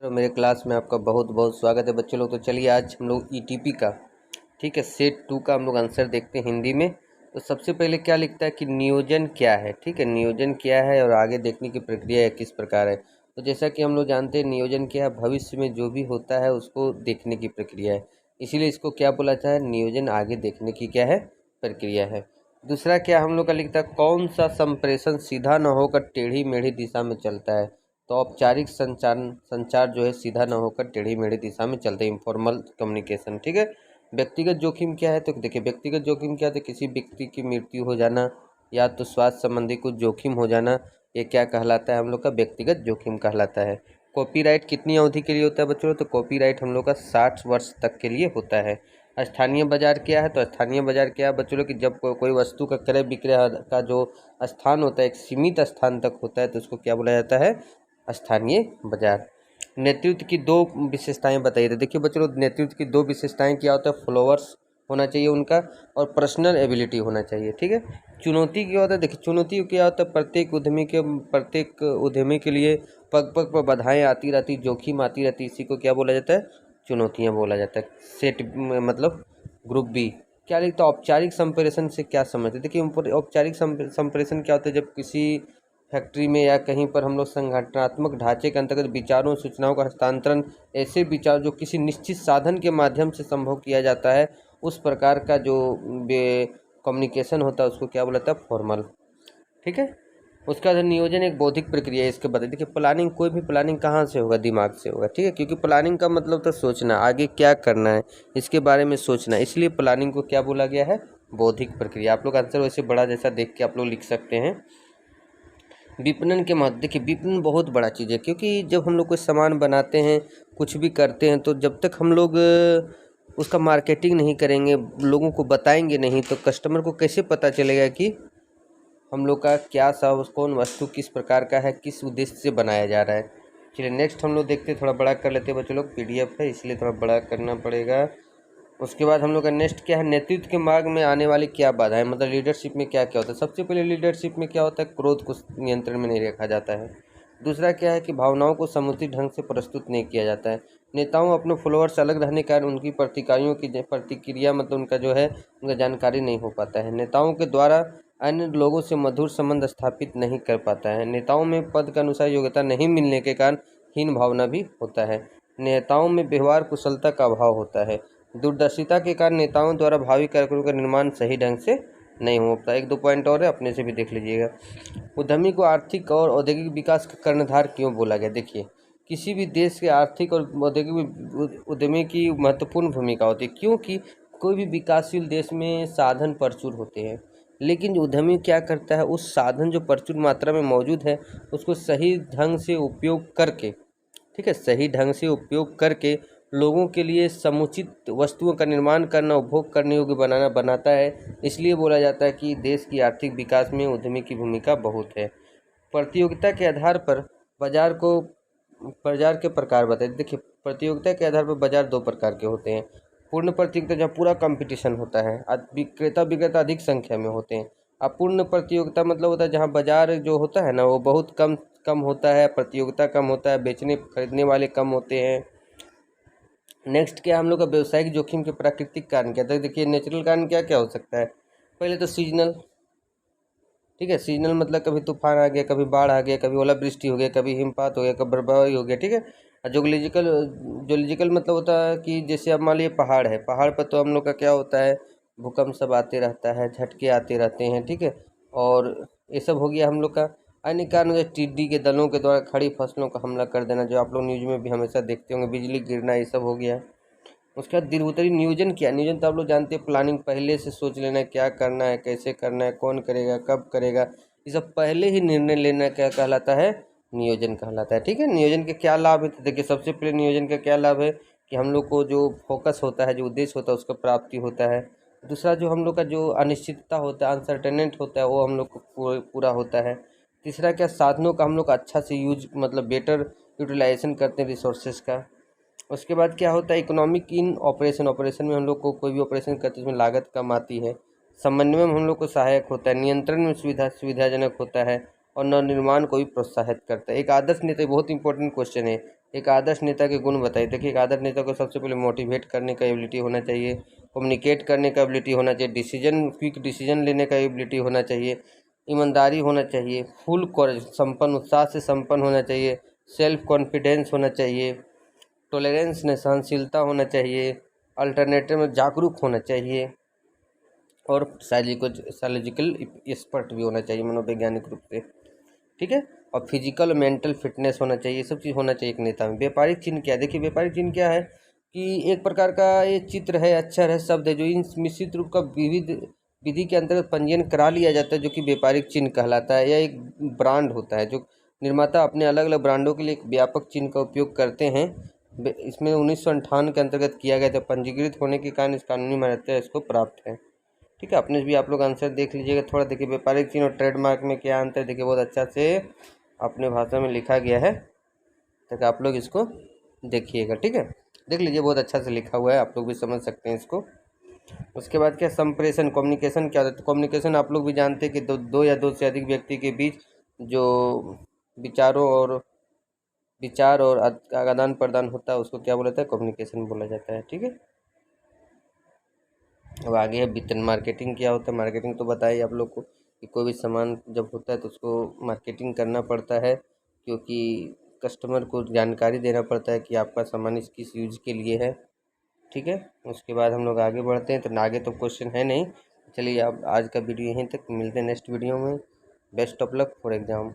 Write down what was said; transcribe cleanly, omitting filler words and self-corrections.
तो मेरे क्लास में आपका बहुत बहुत स्वागत है बच्चे लोग। तो चलिए आज हम लोग ईटीपी का ठीक है सेट 2 का हम लोग आंसर देखते हैं हिंदी में। तो सबसे पहले क्या लिखता है कि नियोजन क्या है। ठीक है, नियोजन क्या है और आगे देखने की प्रक्रिया किस प्रकार है। तो जैसा कि हम लोग जानते हैं नियोजन क्या है, भविष्य में जो भी होता है उसको देखने की प्रक्रिया है, इसीलिए इसको क्या बोला जाता है, नियोजन आगे देखने की क्या है, प्रक्रिया है। दूसरा क्या हम लोग का लिखता है, कौन सा संप्रेषण सीधा न होकर टेढ़ी मेढ़ी दिशा में चलता है। तो औपचारिक संचार जो है सीधा न होकर टेढ़ी मेढ़ी दिशा में चलते हैं, इनफॉर्मल कम्युनिकेशन। ठीक है। व्यक्तिगत जोखिम क्या है, तो देखिए व्यक्तिगत जोखिम क्या है, किसी व्यक्ति की मृत्यु हो जाना या तो स्वास्थ्य संबंधी कुछ जोखिम हो जाना, ये क्या कहलाता है, हम लोग का व्यक्तिगत जोखिम कहलाता है। कॉपीराइट कितनी अवधि के लिए होता है बच्चों, तो कॉपीराइट हम लोग का 60 वर्ष तक के लिए होता है। स्थानीय बाजार क्या है, तो स्थानीय बाजार क्या है बच्चों लोग कि जब कोई वस्तु का क्रय विक्रय का जो स्थान होता है एक सीमित स्थान तक होता है तो उसको क्या बोला जाता है, स्थानीय बाजार। नेतृत्व की दो विशेषताएं बताइए। तो देखिए बच्चों, नेतृत्व की दो विशेषताएं क्या होता है, फॉलोअर्स होना चाहिए उनका और पर्सनल एबिलिटी होना चाहिए। ठीक है। चुनौती क्या होता है, देखिए चुनौती क्या होता है, प्रत्येक उद्यमी के लिए पग पग पर बाधाएं आती रहती, जोखिम आती रहती, इसी को क्या बोला जाता है, चुनौतियां बोला जाता है। सेट मतलब ग्रुप बी क्या लिखता है, औपचारिक संप्रेषण से क्या समझते हैं। देखिए औपचारिक संप्रेषण क्या होता है, जब किसी फैक्ट्री में या कहीं पर हम लोग संगठनात्मक ढांचे के अंतर्गत विचारों सूचनाओं का हस्तांतरण, ऐसे विचार जो किसी निश्चित साधन के माध्यम से संभव किया जाता है, उस प्रकार का जो कम्युनिकेशन होता है उसको क्या बोला जाता है, फॉर्मल। ठीक है। उसका जो नियोजन एक बौद्धिक प्रक्रिया है, इसके बता। देखिए प्लानिंग, कोई भी प्लानिंग कहाँ से होगा, दिमाग से होगा। ठीक है, क्योंकि प्लानिंग का मतलब तो सोचना, आगे क्या करना है इसके बारे में सोचना, इसलिए प्लानिंग को क्या बोला गया है, बौद्धिक प्रक्रिया। आप लोग आंसर वैसे बड़ा जैसा देख के आप लोग लिख सकते हैं। विपणन के महत्व, देखिए विपणन बहुत बड़ा चीज़ है, क्योंकि जब हम लोग कोई सामान बनाते हैं, कुछ भी करते हैं, तो जब तक हम लोग उसका मार्केटिंग नहीं करेंगे, लोगों को बताएंगे नहीं, तो कस्टमर को कैसे पता चलेगा कि हम लोग का क्या सब कौन वस्तु किस प्रकार का है, किस उद्देश्य से बनाया जा रहा है। चलिए नेक्स्ट हम लोग देखते हैं, थोड़ा बड़ा कर लेते हैं बच्चों लोग, पीडीएफ है इसलिए थोड़ा बड़ा करना पड़ेगा। उसके बाद हम लोग का नेक्स्ट क्या है, नेतृत्व के मार्ग में आने वाली क्या बाधा है, मतलब लीडरशिप में क्या क्या होता है। सबसे पहले लीडरशिप में क्या होता है, क्रोध को नियंत्रण में नहीं रखा जाता है। दूसरा क्या है कि भावनाओं को समुचित ढंग से प्रस्तुत नहीं किया जाता है। नेताओं अपने फॉलोअर्स अलग रहने के कारण उनकी प्रतिक्रिया मतलब उनका जो है उनका जानकारी नहीं हो पाता है। नेताओं के द्वारा अन्य लोगों से मधुर संबंध स्थापित नहीं कर पाता है। नेताओं में पद के अनुसार योग्यता नहीं मिलने के कारण हीन भावना भी होता है। नेताओं में व्यवहार कुशलता का अभाव होता है। दूरदर्शिता के कारण नेताओं द्वारा भावी कार्यक्रमों का निर्माण सही ढंग से नहीं हो पाता। एक दो पॉइंट और है, अपने से भी देख लीजिएगा। उद्यमी को आर्थिक और औद्योगिक विकास का कर्णधार क्यों बोला गया। देखिए किसी भी देश के आर्थिक और औद्योगिक उद्यमी की महत्वपूर्ण भूमिका होती है, क्योंकि कोई भी विकासशील देश में साधन प्रचुर होते हैं, लेकिन जो उद्यमी क्या करता है, उस साधन जो प्रचुर मात्रा में मौजूद है उसको सही ढंग से उपयोग करके, ठीक है, सही ढंग से उपयोग करके लोगों के लिए समुचित वस्तुओं का निर्माण करना, उपभोग करने योग्य बनाता है। इसलिए बोला जाता है कि देश की आर्थिक विकास में उद्यमी की भूमिका बहुत है। प्रतियोगिता के आधार पर बाजार के प्रकार बताइए। देखिए प्रतियोगिता के आधार पर बाजार दो प्रकार के होते हैं। पूर्ण प्रतियोगिता जहाँ पूरा कंपटीशन होता है, विक्रेता अधिक संख्या में होते हैं। अपूर्ण प्रतियोगिता मतलब होता है जहाँ बाजार जो होता है ना वो बहुत कम कम होता है, प्रतियोगिता कम होता है, बेचने खरीदने वाले कम होते हैं। नेक्स्ट क्या हम लोग का व्यवसायिक जोखिम के प्राकृतिक कारण क्या था। देखिए नेचुरल कारण क्या क्या हो सकता है, पहले तो सीजनल। ठीक है, सीजनल मतलब कभी तूफान आ गया, कभी बाढ़ आ गया, कभी ओलावृष्टि हो गया, कभी हिमपात हो गया, कभी बर्फबारी हो गया। ठीक है। और जोलॉजिकल मतलब होता है कि जैसे अब मान लीजिए पहाड़ है, पहाड़ पर तो हम लोग का क्या होता है, भूकंप सब आते रहता है, झटके आते रहते हैं। ठीक है। और ये सब हो गया हम लोग का। अन्य कारण जो टिड्डी के दलों के द्वारा खड़ी फसलों का हमला कर देना, जो आप लोग न्यूज में भी हमेशा देखते होंगे, बिजली गिरना, ये सब हो गया। उसके बाद दीर्घोत्तरी नियोजन क्या, नियोजन तो आप लोग जानते हैं, प्लानिंग पहले से सोच लेना है, क्या करना है, कैसे करना है, कौन करेगा, कब करेगा, ये सब पहले ही निर्णय लेना क्या कहलाता है, नियोजन कहलाता है। ठीक है। नियोजन के क्या लाभ है, तो देखिए सबसे पहले नियोजन का क्या लाभ है कि हम लोग को जो फोकस होता है, जो उद्देश्य होता है उसका प्राप्ति होता है। दूसरा जो हम लोग का जो अनिश्चितता होता है, अनसर्टेनेट होता है, वो हम लोग को पूरा होता है। तीसरा क्या, साधनों का हम लोग अच्छा से यूज मतलब बेटर यूटिलाइजेशन करते हैं रिसोर्सेज का। उसके बाद क्या होता है, इकोनॉमिक इन ऑपरेशन में हम लोग को कोई भी ऑपरेशन करते हैं उसमें लागत कम आती है। समन्वय में हम लोग को सहायक होता है, नियंत्रण में सुविधाजनक होता है, और नवनिर्माण को भी प्रोत्साहित करता है। एक आदर्श नेता, बहुत इंपॉर्टेंट क्वेश्चन है, एक आदर्श नेता के गुण बताइए। देखिए, एक आदर्श नेता को सबसे पहले मोटिवेट करने का एबिलिटी होना चाहिए, कम्युनिकेट करने का एबिलिटी होना चाहिए, क्विक डिसीजन लेने का एबिलिटी होना चाहिए, ईमानदारी होना चाहिए, फुल कॉरेज संपन्न उत्साह से संपन्न होना चाहिए, सेल्फ कॉन्फिडेंस होना चाहिए, टॉलरेंस ने सहनशीलता होना चाहिए, अल्टरनेटिव में जागरूक होना चाहिए, और साइकोलॉजिकल एक्सपर्ट भी होना चाहिए मनोवैज्ञानिक रूप से। ठीक है, और फिजिकल मेंटल फिटनेस होना चाहिए, ये सब चीज़ होना चाहिए एक नेता में। व्यापारिक चिन्ह क्या है? देखिए, व्यापारिक चिन्ह क्या है कि एक प्रकार का ये चित्र है, अक्षर है, शब्द है, जो इन मिश्रित रूप का विविध विधि के अंतर्गत पंजीयन करा लिया जाता है, जो कि व्यापारिक चिन्ह कहलाता है। यह एक ब्रांड होता है, जो निर्माता अपने अलग अलग ब्रांडों के लिए एक व्यापक चिन्ह का उपयोग करते हैं। इसमें 1958 के अंतर्गत किया गया था। पंजीकृत होने के कारण इस कानूनी मान्यता इसको प्राप्त है। ठीक है, अपने भी आप लोग आंसर देख लीजिएगा थोड़ा। देखिए, व्यापारिक चिन्ह और ट्रेडमार्क में क्या अंतर है, देखिए बहुत अच्छा से अपने भाषा में लिखा गया है, ताकि आप लोग इसको देखिएगा। ठीक है, देख लीजिए, बहुत अच्छा से लिखा हुआ है, आप लोग भी समझ सकते हैं इसको। उसके बाद क्या, संप्रेषण, कम्युनिकेशन क्या होता है? तो कम्युनिकेशन आप लोग भी जानते हैं कि दो या दो से अधिक व्यक्ति के बीच जो विचार और आदान प्रदान होता है, उसको क्या बोला जाता है? कम्युनिकेशन बोला जाता है। ठीक है, अब आगे है वितरण। मार्केटिंग क्या होता है? मार्केटिंग तो बताइए आप लोग को कि कोई भी सामान जब होता है तो उसको मार्केटिंग करना पड़ता है, क्योंकि कस्टमर को जानकारी देना पड़ता है कि आपका सामान इस किस यूज के लिए है। ठीक है, उसके बाद हम लोग आगे बढ़ते हैं। तो आगे तो क्वेश्चन है नहीं, चलिए अब आज का वीडियो यहीं तक, मिलते हैं नेक्स्ट वीडियो में। Best of luck for exam.